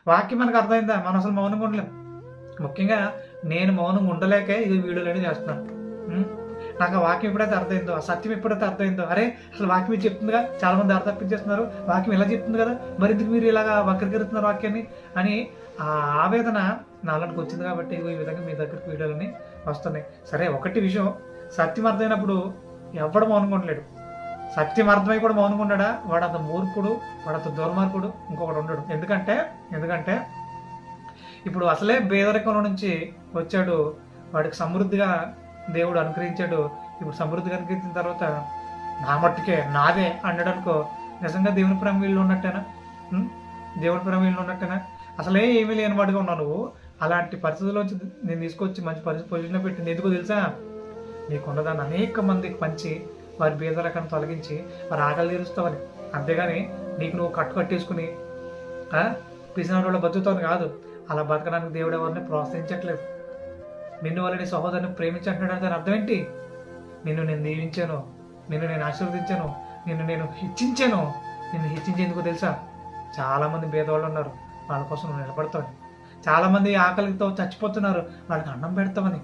వాక్యం మనకు అర్థమైందా? మనం అసలు మౌనంగా ఉండలేం. ముఖ్యంగా నేను మౌనంగా ఉండలేకే ఇది వీడియోలు చేస్తున్నాను. నాకు ఆ వాక్యం ఎప్పుడైతే అర్థమైందో, ఆ సత్యం ఎప్పుడైతే అర్థమైందో, అరే అసలు వాక్యం ఇది చెప్తుందిగా, చాలా మంది అర్థం తప్పించేస్తున్నారు, వాక్యం ఇలా చెప్తుంది కదా, మరి ఎందుకు మీరు ఇలాగా వక్రీకరిస్తున్నారు వాక్యాన్ని అని ఆ ఆవేదన నాలోనికి వచ్చింది. కాబట్టి ఈ విధంగా మీ దగ్గరికి వీడియోలని వస్తున్నాయి. సరే, ఒకటి విషయం, సత్యం అర్థమైనప్పుడు ఎవడు మౌనంగా ఉండలేడు. సత్యం అర్థమై కూడా మౌనంగా ఉండడా, వాడు అంత మూర్ఖుడు, వాడు అంత దుర్మార్గుడు ఇంకొకడు ఉండడు. ఎందుకంటే ఇప్పుడు అసలే పేదరికంలో నుంచి వచ్చాడు, వాడికి సమృద్ధిగా దేవుడు అనుగ్రహించాడు. ఇప్పుడు సమృద్ధిగా అనుగ్రహించిన తర్వాత నా మట్టుకే నాదే అన్నాడనుకో, నిజంగా దేవుని ప్రేమ వీళ్ళు ఉన్నట్టేనా? దేవుని ప్రేమ వీళ్ళు ఉన్నట్టేనా? అసలే ఏమీ లేని వాడిగా ఉన్నావు నువ్వు. అలాంటి పరిస్థితుల్లోంచి నేను తీసుకొచ్చి మంచి పొజిషన్లో పెట్టింది ఎందుకో తెలుసా? నీకున్నదాన్ని అనేక మందికి పంచి వారి బీదరికాన్ని తొలగించి వారి ఆకలి తీరుస్తావని. అంతేగాని నీకు నువ్వు కట్టేసుకుని పిసినాడు వాళ్ళు బతుకుతావని కాదు. అలా బతకడానికి దేవుడు ఎవరిని ప్రోత్సహించట్లేదు. నిన్ను వాళ్ళని సహోదరుని ప్రేమించంటున్నాడు. దాని అర్థం ఏంటి? నిన్ను నేను దీవించాను, నిన్ను నేను ఆశీర్వదించాను, నిన్ను నేను హెచ్చించాను. నిన్ను హెచ్చించేందుకు తెలుసా? చాలామంది పేదవాళ్ళు ఉన్నారు, వాళ్ళ కోసం నువ్వు నిలబడతావని. చాలామంది ఆకలితో చచ్చిపోతున్నారు, వాళ్ళకి అన్నం పెడతామని.